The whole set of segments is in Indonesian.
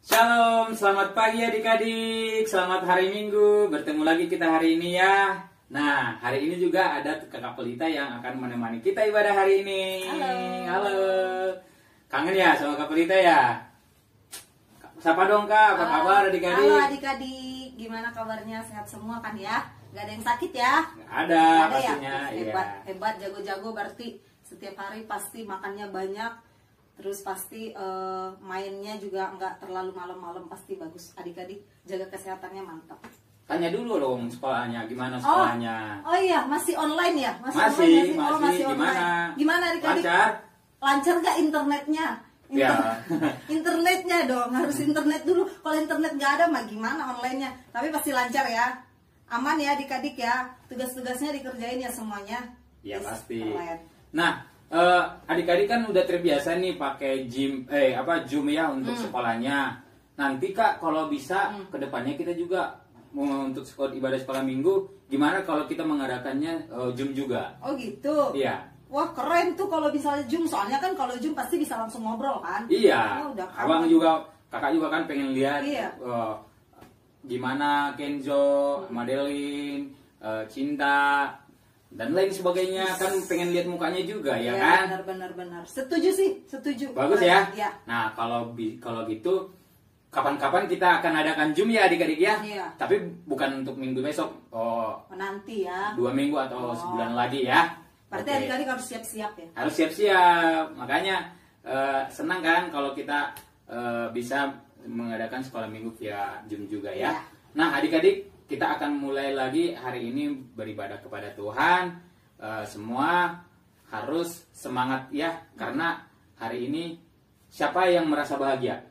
Shalom, selamat pagi adik-adik, selamat hari Minggu. Bertemu lagi kita hari ini ya. Nah, hari ini juga ada kakak Pelita yang akan menemani kita ibadah hari ini. Halo. Kangen ya sama Kak Pelita ya? Sapa dong Kak, apa kabar adik-adik? Halo adik-adik, gimana kabarnya? Sehat semua kan ya? Gak ada yang sakit ya? Nggak ada pastinya. Ya? Iya. Hebat, jago-jago berarti setiap hari pasti makannya banyak. Terus pasti mainnya juga nggak terlalu malam-malam, pasti bagus. Adik-adik jaga kesehatannya mantap. Tanya dulu dong sekolahnya, gimana sekolahnya? Oh iya, masih online ya? Masih Masih gimana? online. Gimana adik-adik? Lancar? Lancar nggak internetnya? Ya. Internetnya dong, harus internet dulu. Kalau internet nggak ada mah gimana online-nya? Tapi pasti lancar ya. Aman ya adik-adik ya. Tugas-tugasnya dikerjain ya semuanya. Ya pasti. Keren. Nah, adik-adik kan udah terbiasa nih pakai Zoom ya untuk sekolahnya. Nanti Kak kalau bisa kedepannya kita juga untuk ibadah sekolah minggu, gimana kalau kita mengadakannya Zoom juga? Oh gitu. Iya. Wah keren tuh kalau misalnya Zoom. Soalnya kan kalau Zoom pasti bisa langsung ngobrol kan. Iya. Oh, udah Abang aman. juga, kakak juga kan pengen lihat Iya. gimana Kenzo, Madeline, Cinta dan lain sebagainya, kan pengen lihat mukanya juga ya kan? Benar. Setuju sih, setuju. Bagus ya. Iya. Nah kalau gitu kapan-kapan kita akan adakan Zoom ya adik-adik ya. Iya. Tapi bukan untuk minggu besok. Nanti ya. 2 minggu atau sebulan lagi ya. Berarti Oke. adik-adik harus siap-siap ya. Harus siap-siap. Makanya senang kan kalau kita bisa mengadakan sekolah minggu via Zoom juga ya. Iya. Nah adik-adik, kita akan mulai lagi hari ini beribadah kepada Tuhan. Semua harus semangat ya, karena hari ini siapa yang merasa bahagia?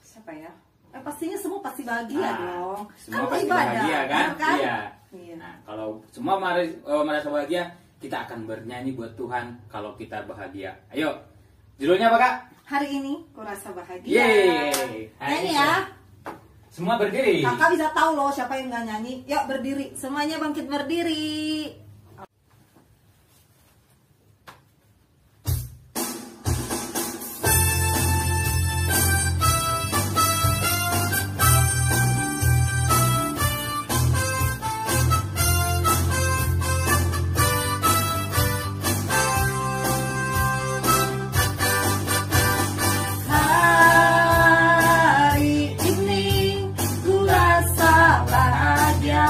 Siapa ya? Pastinya semua pasti bahagia dong. Semua Kan pasti ibadah, bahagia kan? benar Iya. Iya. Nah, kalau semua merasa bahagia, kita akan bernyanyi buat Tuhan kalau kita bahagia. Ayo, judulnya apa Kak? Hari ini kurasa bahagia. Yeay. Nyanyi ya. Semua berdiri. Kakak bisa tahu loh siapa yang nggak nyanyi. Yuk berdiri, semuanya bangkit berdiri. Hari ini ku rasa bahagia,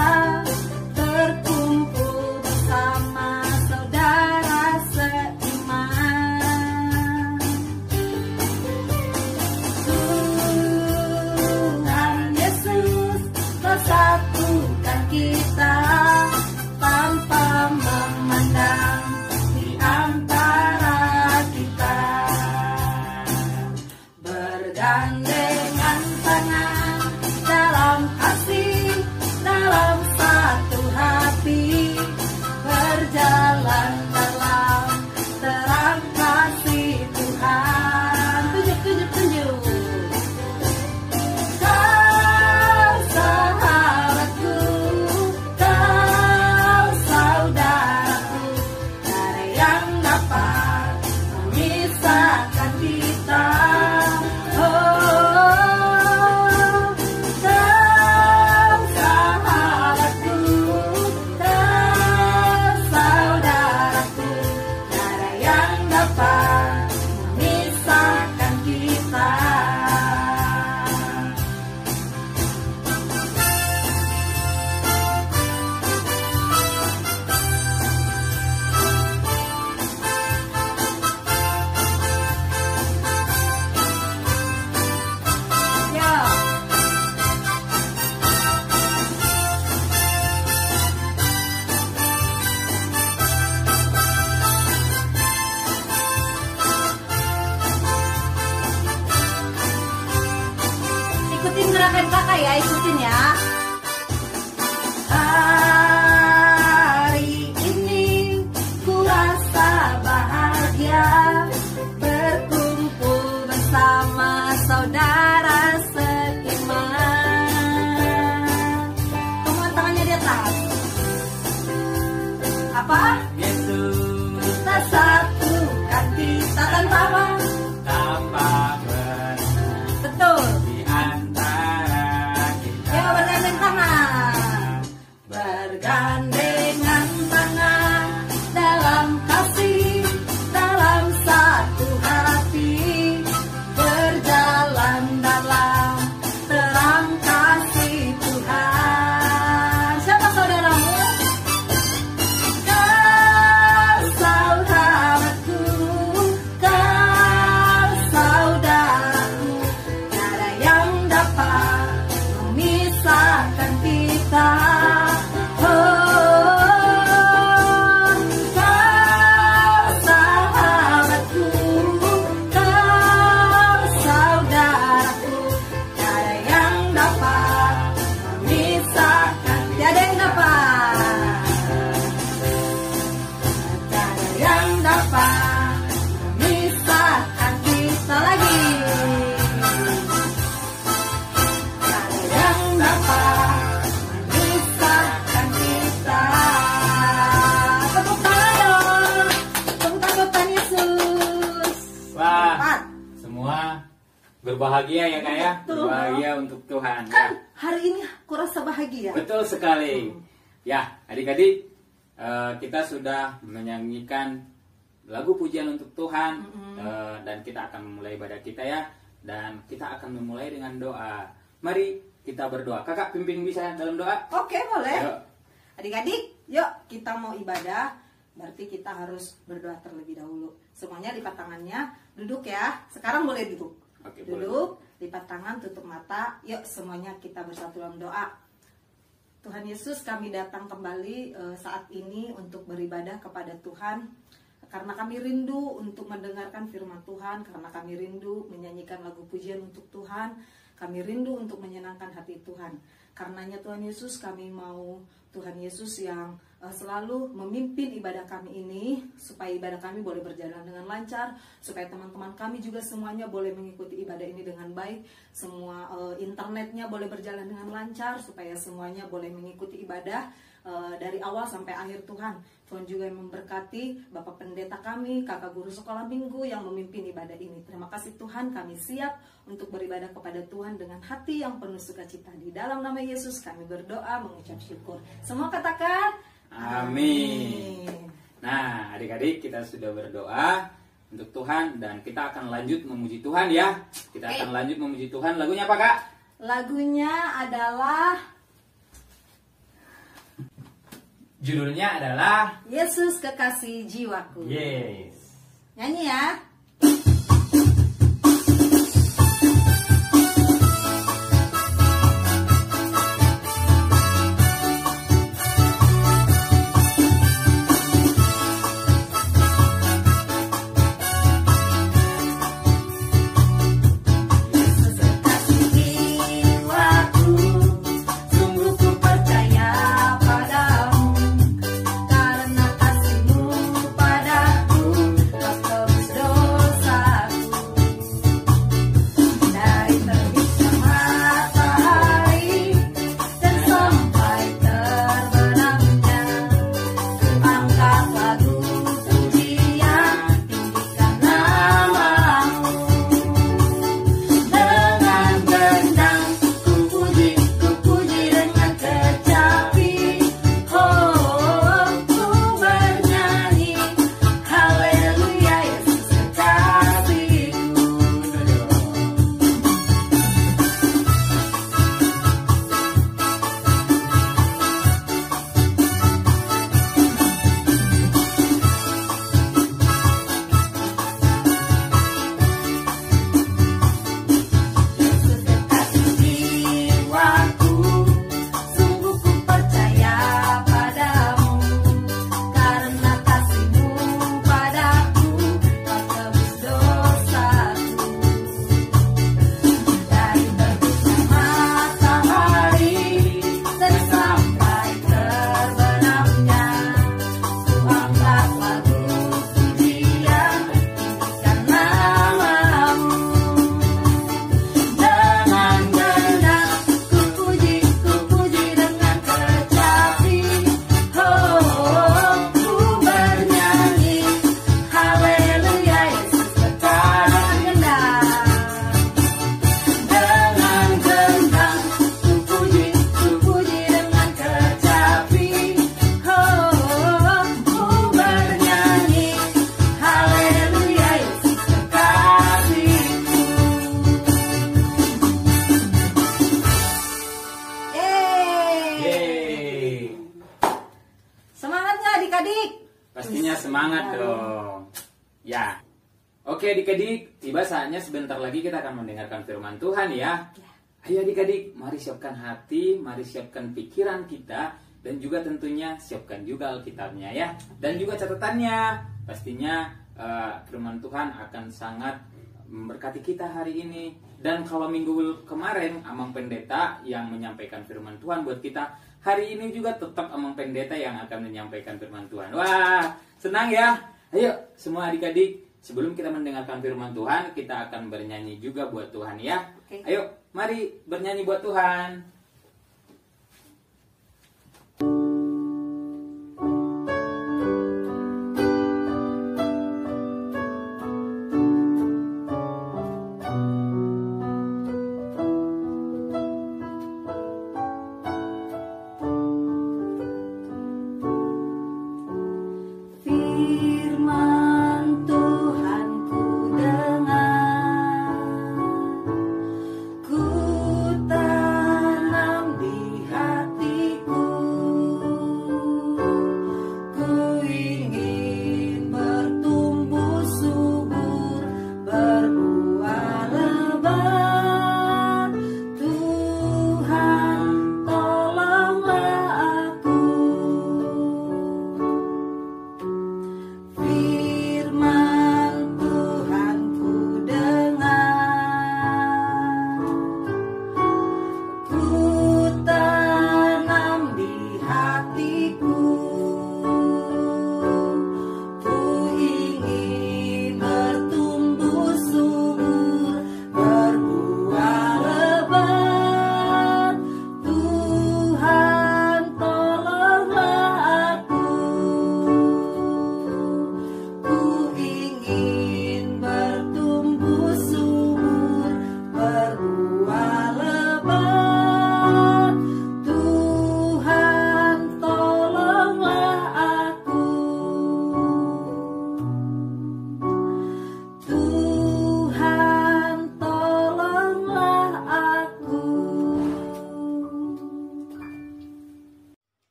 terkumpul bersama saudara seiman. Tuhan Yesus bersatukan kita tanpa memandang di antara kita. Bergandengan tangan dalam kasih, dalam satu hati, berjalan dalam terang kasih Tuhan. Tunjuk. Kau sahabatku, kau saudaraku, tiada yang dapat memisahkan kita. Ikutin gerakan kakak ya, ikutin ya. Hari ini ku rasa bahagia, berkumpul bersama saudara seiman. Tunggu tangannya di atas. Apa? Yesus Kita satukan kita tanpa apa? tanpa benar. semua berbahagia ya Kak ya. Betul. Berbahagia untuk Tuhan ya. Kan hari ini aku rasa bahagia. Betul sekali. Ya, adik-adik, kita sudah menyanyikan lagu pujian untuk Tuhan, dan kita akan memulai ibadah kita ya. Dan kita akan memulai dengan doa. Mari kita berdoa. Kakak pimpin bisa dalam doa? Oke, boleh. Yuk. Adik-adik, yuk kita mau ibadah. Berarti kita harus berdoa terlebih dahulu. Semuanya lipat tangannya, duduk ya. Sekarang boleh duduk. Oke, Duduk, lipat tangan, tutup mata. Yuk semuanya kita bersatu dalam doa. Tuhan Yesus, kami datang kembali saat ini untuk beribadah kepada Tuhan. Karena kami rindu untuk mendengarkan firman Tuhan, karena kami rindu menyanyikan lagu pujian untuk Tuhan, kami rindu untuk menyenangkan hati Tuhan. Karenanya Tuhan Yesus, kami mau Tuhan Yesus yang selalu memimpin ibadah kami ini, supaya ibadah kami boleh berjalan dengan lancar, supaya teman-teman kami juga semuanya boleh mengikuti ibadah ini dengan baik, semua internetnya boleh berjalan dengan lancar, supaya semuanya boleh mengikuti ibadah dari awal sampai akhir Tuhan. Tuhan juga yang memberkati Bapak Pendeta kami, kakak guru sekolah minggu yang memimpin ibadah ini. Terima kasih Tuhan, kami siap untuk beribadah kepada Tuhan dengan hati yang penuh sukacita. Di dalam nama Yesus kami berdoa mengucap syukur. Semua katakan Amin. Nah, adik-adik, kita sudah berdoa untuk Tuhan dan kita akan lanjut memuji Tuhan ya. Kita akan lanjut memuji Tuhan. Lagunya apa, Kak? Lagunya adalah Judulnya adalah Yesus Kekasih Jiwaku. Yes. Nyanyi ya. Pastinya semangat dong. Ya. Oke adik-adik, tiba saatnya sebentar lagi kita akan mendengarkan firman Tuhan ya. Ayo adik-adik, mari siapkan hati, mari siapkan pikiran kita, dan juga tentunya siapkan juga Alkitabnya ya. Dan juga catatannya. Pastinya firman Tuhan akan sangat memberkati kita hari ini. Dan kalau minggu kemarin Amang Pendeta yang menyampaikan firman Tuhan buat kita, hari ini juga tetap Amang Pendeta yang akan menyampaikan firman Tuhan. Wah, senang ya. Ayo semua adik-adik, sebelum kita mendengarkan firman Tuhan, kita akan bernyanyi juga buat Tuhan ya. Oke. Ayo, mari bernyanyi buat Tuhan.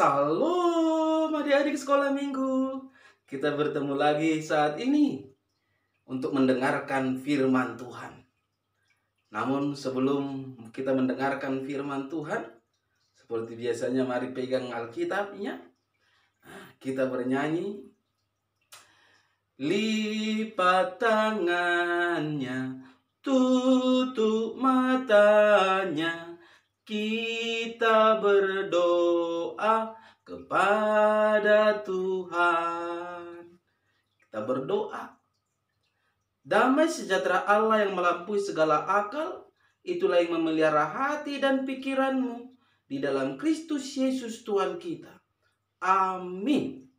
Salam adik-adik sekolah minggu. Kita bertemu lagi saat ini untuk mendengarkan firman Tuhan. Namun sebelum kita mendengarkan firman Tuhan, seperti biasanya mari pegang Alkitabnya. Kita bernyanyi. Lipat tangannya, tutup matanya, kita berdoa kepada Tuhan. Kita berdoa. Damai sejahtera Allah yang melampaui segala akal, itulah yang memelihara hati dan pikiranmu di dalam Kristus Yesus Tuhan kita. Amin.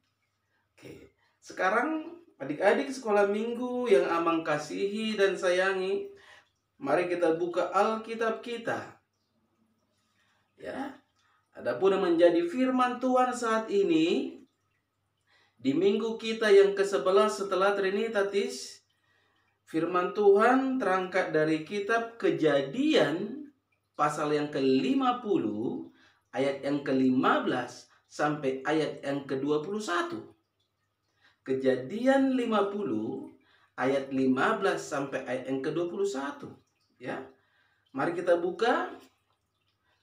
Oke, sekarang adik-adik sekolah minggu yang Amang kasihi dan sayangi, mari kita buka Alkitab kita. Ya, adapun yang menjadi firman Tuhan saat ini di minggu kita yang ke-11 setelah Trinitatis, firman Tuhan terangkat dari kitab Kejadian pasal yang ke-50 ayat yang ke-15 sampai ayat yang ke-21. Kejadian 50 ayat 15 sampai ayat yang ke-21. Ya. Mari kita buka.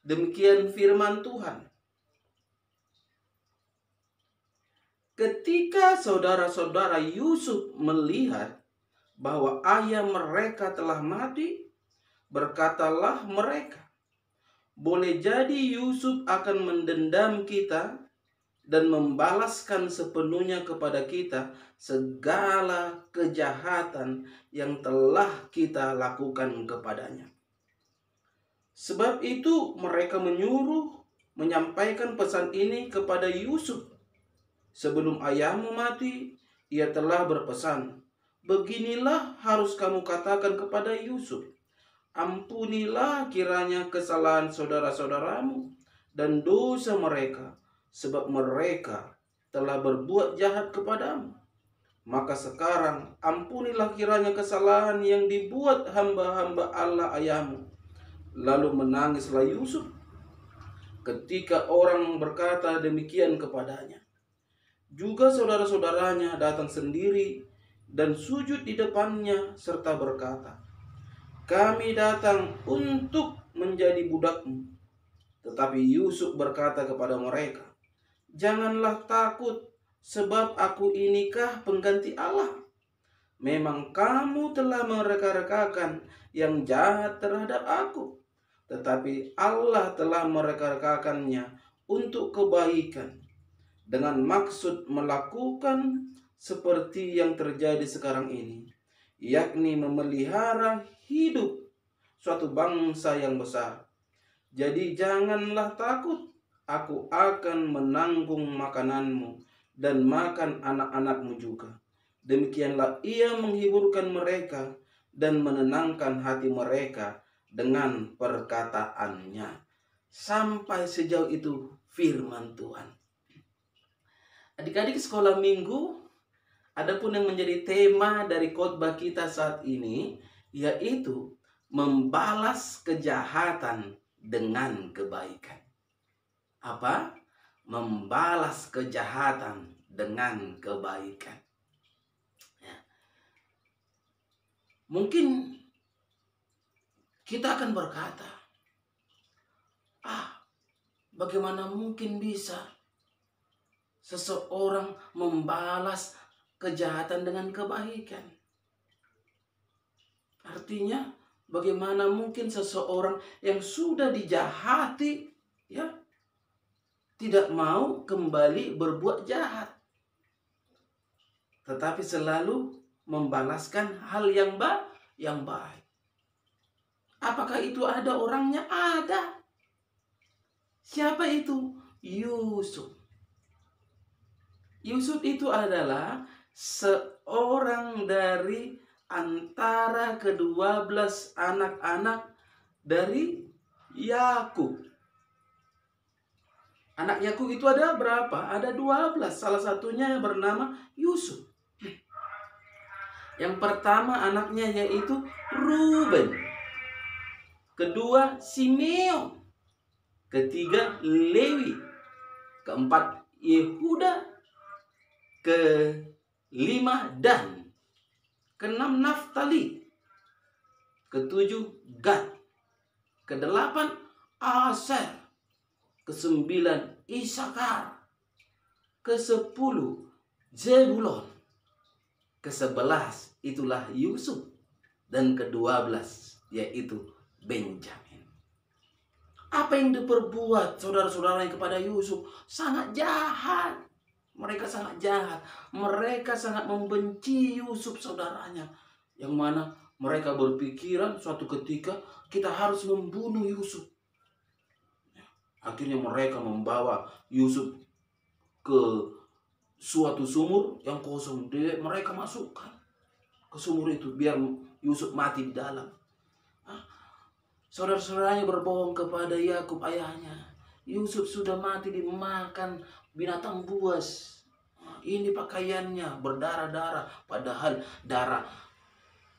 Demikian firman Tuhan. Ketika saudara-saudara Yusuf melihat bahwa ayah mereka telah mati, berkatalah mereka, boleh jadi Yusuf akan mendendam kita dan membalaskan sepenuhnya kepada kita segala kejahatan yang telah kita lakukan kepadanya. Sebab itu mereka menyampaikan pesan ini kepada Yusuf. Sebelum ayahmu mati, ia telah berpesan, beginilah harus kamu katakan kepada Yusuf, ampunilah kiranya kesalahan saudara-saudaramu dan dosa mereka, sebab mereka telah berbuat jahat kepadamu. Maka sekarang ampunilah kiranya kesalahan yang dibuat hamba-hamba Allah ayahmu. Lalu menangislah Yusuf ketika orang berkata demikian kepadanya. Juga saudara-saudaranya datang sendiri dan sujud di depannya serta berkata, kami datang untuk menjadi budakmu. Tetapi Yusuf berkata kepada mereka, janganlah takut, sebab aku inikah pengganti Allah. Memang kamu telah mereka-rekakan yang jahat terhadap aku, tetapi Allah telah mereka-rekakannya untuk kebaikan, dengan maksud melakukan seperti yang terjadi sekarang ini, yakni memelihara hidup suatu bangsa yang besar. Jadi janganlah takut, aku akan menanggung makananmu dan makan anak-anakmu juga. Demikianlah ia menghiburkan mereka dan menenangkan hati mereka dengan perkataannya. Sampai sejauh itu firman Tuhan. Adik-adik sekolah minggu, adapun yang menjadi tema dari khotbah kita saat ini, yaitu membalas kejahatan dengan kebaikan. Apa? Membalas kejahatan dengan kebaikan. Ya. Mungkin kita akan berkata, bagaimana mungkin bisa seseorang membalas kejahatan dengan kebaikan? Artinya, bagaimana mungkin seseorang yang sudah dijahati, ya, tidak mau kembali berbuat jahat, tetapi selalu membalaskan hal yang baik. Apakah itu ada orangnya? Ada. Siapa itu? Yusuf. Yusuf itu adalah seorang dari antara ke-12 anak-anak dari Yakub. Anak Yakub itu ada berapa? Ada 12. Salah satunya bernama Yusuf. Yang pertama anaknya yaitu Ruben. Kedua Simeon. Ketiga Lewi. keempat Yehuda, kelima Dan, keenam Naftali, ketujuh Gad, kedelapan Aser, kesembilan Isakar, kesepuluh Zebulon, kesebelas itulah Yusuf, dan kedua-belas yaitu Benjamin. Apa yang diperbuat saudara-saudaranya kepada Yusuf sangat jahat. Mereka sangat jahat. Mereka sangat membenci Yusuf saudaranya. Yang mana mereka berpikiran suatu ketika kita harus membunuh Yusuf. Akhirnya mereka membawa Yusuf ke suatu sumur yang kosong. Mereka masukkan ke sumur itu biar Yusuf mati di dalam. Saudara-saudaranya berbohong kepada Yakub ayahnya. Yusuf sudah mati dimakan binatang buas. Ini pakaiannya berdarah-darah, padahal darah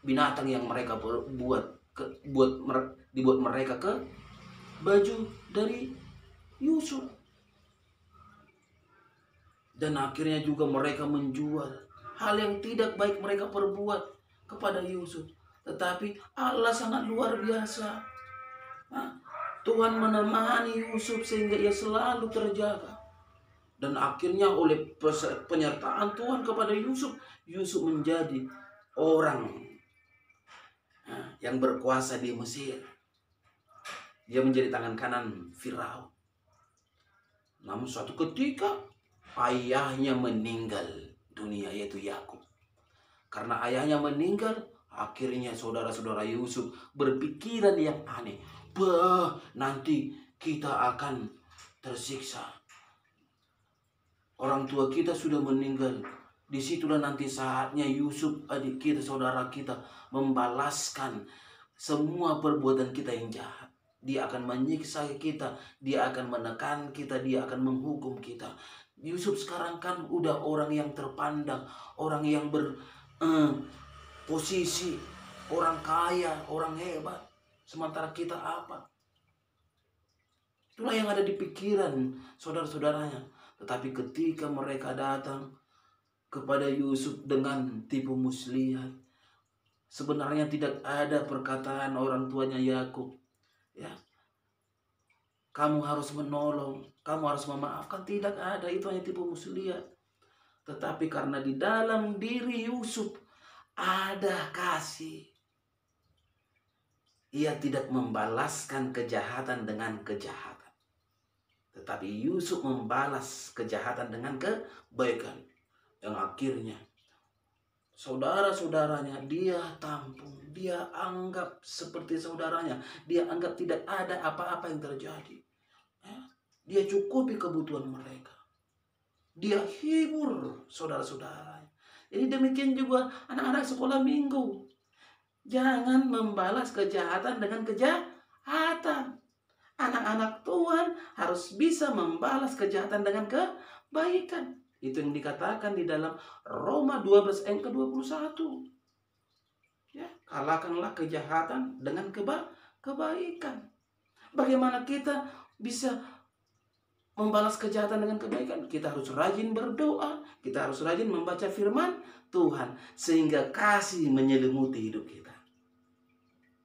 binatang yang mereka dibuat mereka ke baju dari Yusuf. Dan akhirnya juga mereka menjual hal yang tidak baik mereka perbuat kepada Yusuf. Tetapi Allah sangat luar biasa. Tuhan menemani Yusuf sehingga ia selalu terjaga. Dan akhirnya oleh penyertaan Tuhan kepada Yusuf, Yusuf menjadi orang yang berkuasa di Mesir. Dia menjadi tangan kanan Firaun. Namun suatu ketika ayahnya meninggal dunia, yaitu Yakub. Karena ayahnya meninggal, akhirnya saudara-saudara Yusuf berpikiran yang aneh. Nanti kita akan tersiksa. Orang tua kita sudah meninggal. Disitulah nanti saatnya Yusuf, adik kita, saudara kita, membalaskan semua perbuatan kita yang jahat. Dia akan menyiksa kita, dia akan menekan kita, dia akan menghukum kita. Yusuf sekarang kan udah orang yang terpandang, orang yang berposisi, orang kaya, orang hebat. Sementara kita apa? Itulah yang ada di pikiran saudara-saudaranya. Tetapi ketika mereka datang kepada Yusuf dengan tipu muslihat, sebenarnya tidak ada perkataan orang tuanya Yakub, ya, kamu harus menolong, kamu harus memaafkan. Tidak ada, itu hanya tipu muslihat. Tetapi karena di dalam diri Yusuf ada kasih, ia tidak membalaskan kejahatan dengan kejahatan, tetapi Yusuf membalas kejahatan dengan kebaikan. Yang akhirnya saudara-saudaranya dia tampung, dia anggap seperti saudaranya, dia anggap tidak ada apa-apa yang terjadi. Dia cukupi kebutuhan mereka, dia hibur saudara-saudaranya. Jadi demikian juga anak-anak sekolah minggu. Jangan membalas kejahatan dengan kejahatan. Anak-anak Tuhan harus bisa membalas kejahatan dengan kebaikan. Itu yang dikatakan di dalam Roma 12 ayat ke-21. Ya, kalahkanlah kejahatan dengan kebaikan. Bagaimana kita bisa membalas kejahatan dengan kebaikan? Kita harus rajin berdoa, kita harus rajin membaca firman Tuhan, sehingga kasih menyelimuti hidup kita.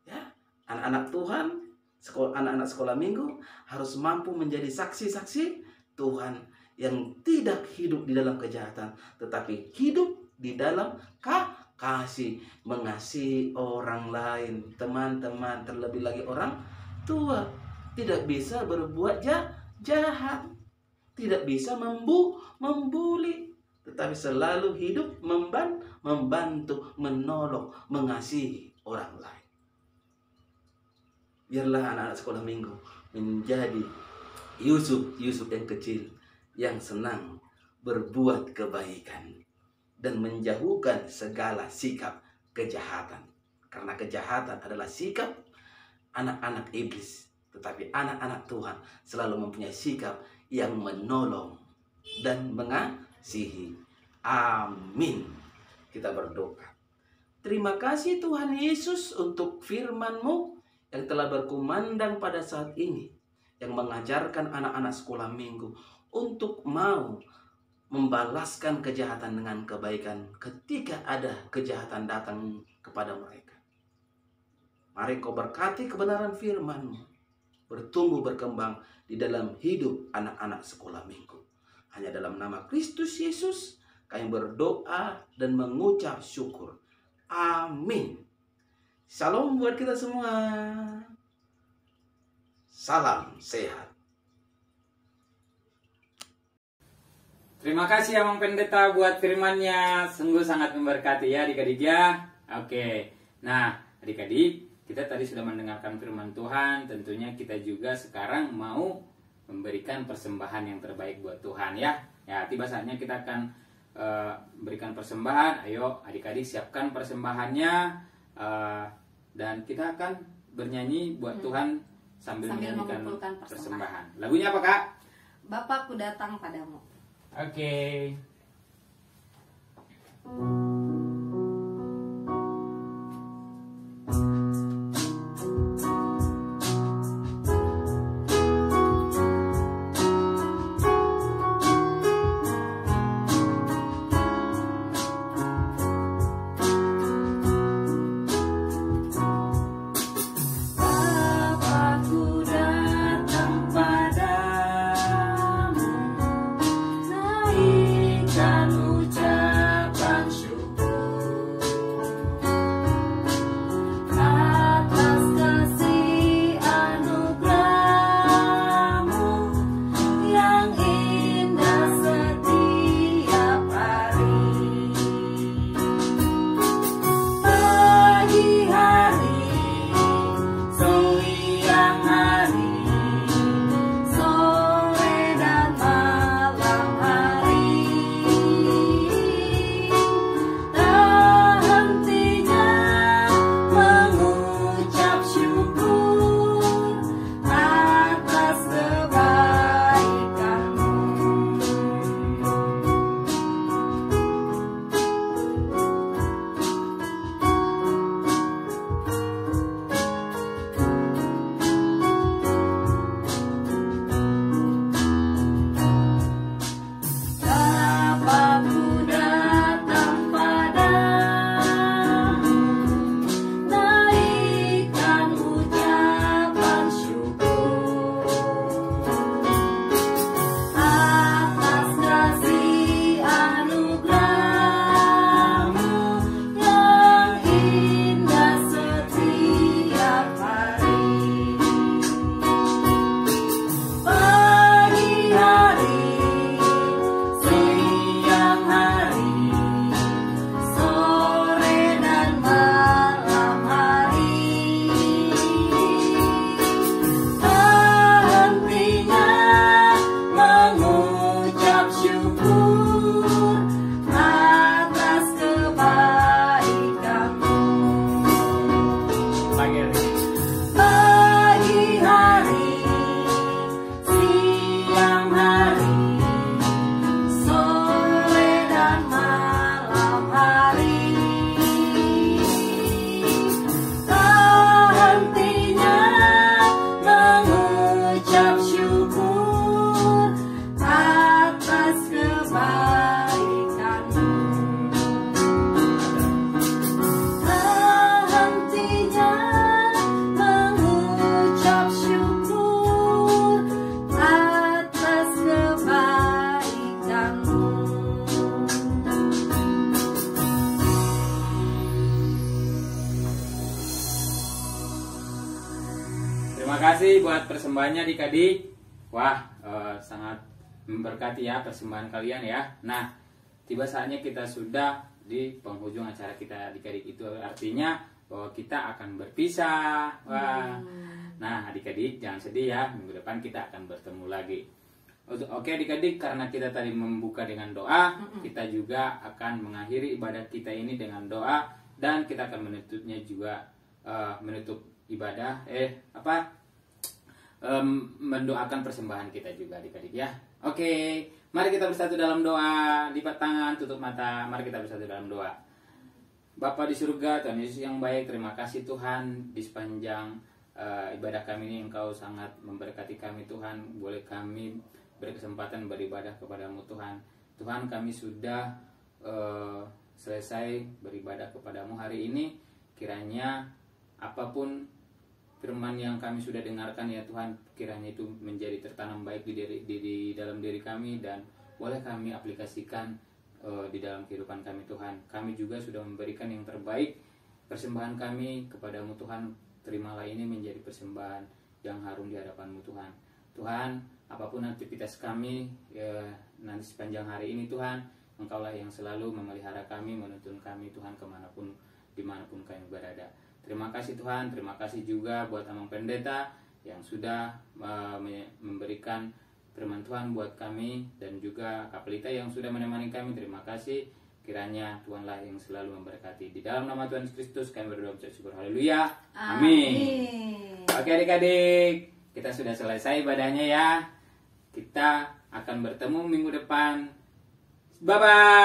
Ya, anak-anak Tuhan, anak-anak sekolah minggu harus mampu menjadi saksi-saksi Tuhan yang tidak hidup di dalam kejahatan, tetapi hidup di dalam kasih, mengasihi orang lain, teman-teman, terlebih lagi orang tua. Tidak bisa berbuat jahat, tidak bisa membuli, tetapi selalu hidup membantu, menolong, mengasihi orang lain. Biarlah anak-anak sekolah minggu menjadi Yusuf yang kecil, yang senang berbuat kebaikan dan menjauhkan segala sikap kejahatan. Karena kejahatan adalah sikap anak-anak iblis. Tetapi anak-anak Tuhan selalu mempunyai sikap yang menolong dan mengasihi. Amin. Kita berdoa. Terima kasih Tuhan Yesus untuk firman-Mu yang telah berkumandang pada saat ini, yang mengajarkan anak-anak sekolah minggu untuk mau membalaskan kejahatan dengan kebaikan ketika ada kejahatan datang kepada mereka. Mari Kau berkati kebenaran firman-Mu bertumbuh berkembang di dalam hidup anak-anak sekolah minggu. Hanya dalam nama Kristus Yesus kami berdoa dan mengucap syukur. Amin. Shalom buat kita semua. Salam sehat. Terima kasih Amang Pendeta buat firmannya, sungguh sangat memberkati ya adik-adik ya. Oke, nah adik-adik, kita tadi sudah mendengarkan firman Tuhan, tentunya kita juga sekarang mau memberikan persembahan yang terbaik buat Tuhan ya. Ya, tiba saatnya kita akan berikan persembahan. Ayo adik-adik siapkan persembahannya, dan kita akan bernyanyi buat Tuhan sambil menyanyikan persembahan. Lagunya apa Kak? Bapakku datang padamu. Oke. Bapakku datang padamu, naikkan ucapan syukur atas kasih anugerah-Mu yang indah setiap hari. Pagi hari, siang hari, sore dan malam hari, tak hentinya mengucap syukur atas kebaikan-Mu. Bapakku datang padamu, naikkan ucapan syukur atas kasih anugerah-Mu yang indah setiap hari. Pagi hari, siang hari, sore dan malam hari, tak hentinya mengucap syukur atas kebaikan-Mu. Pagi hari, siang hari, sore dan malam hari, tak hentinya mengucap syukur atas kebaikan-Mu. Tak hentinya mengucap syukur atas kebaikan-Mu. Terima kasih buat persembahannya adik-adik. Wah, sangat memberkati ya persembahan kalian ya. Nah, tiba saatnya kita sudah di penghujung acara kita adik-adik. Itu artinya bahwa kita akan berpisah. Wah. Nah, adik-adik jangan sedih ya. Minggu depan kita akan bertemu lagi. Oke adik-adik, karena kita tadi membuka dengan doa, kita juga akan mengakhiri ibadah kita ini dengan doa, dan kita akan menutupnya juga, menutup ibadah mendoakan persembahan kita juga adik-adik ya. Oke, mari kita bersatu dalam doa. Lipat tangan, tutup mata, mari kita bersatu dalam doa. Bapa di surga, Tuhan Yesus yang baik, terima kasih Tuhan di sepanjang ibadah kami ini Engkau sangat memberkati kami Tuhan. Boleh kami berkesempatan beribadah kepadamu Tuhan. Tuhan, kami sudah selesai beribadah kepadamu hari ini. Kiranya apapun firman yang kami sudah dengarkan ya Tuhan, kiranya itu menjadi tertanam baik di dalam diri kami, dan boleh kami aplikasikan di dalam kehidupan kami Tuhan. Kami juga sudah memberikan yang terbaik, persembahan kami kepadamu Tuhan. Terimalah ini menjadi persembahan yang harum di hadapanmu Tuhan. Tuhan, apapun aktivitas kami nanti sepanjang hari ini Tuhan, Engkaulah yang selalu memelihara kami, menuntun kami Tuhan kemanapun, dimanapun kami berada. Terima kasih Tuhan, terima kasih juga buat Amang Pendeta yang sudah memberikan firman Tuhan buat kami, dan juga Kak Pelita yang sudah menemani kami. Terima kasih, kiranya Tuhanlah yang selalu memberkati. Di dalam nama Tuhan Yesus Kristus kami berdoa mengucap syukur, haleluya, amin. Oke adik-adik, kita sudah selesai ibadahnya ya. Kita akan bertemu minggu depan. Bye-bye.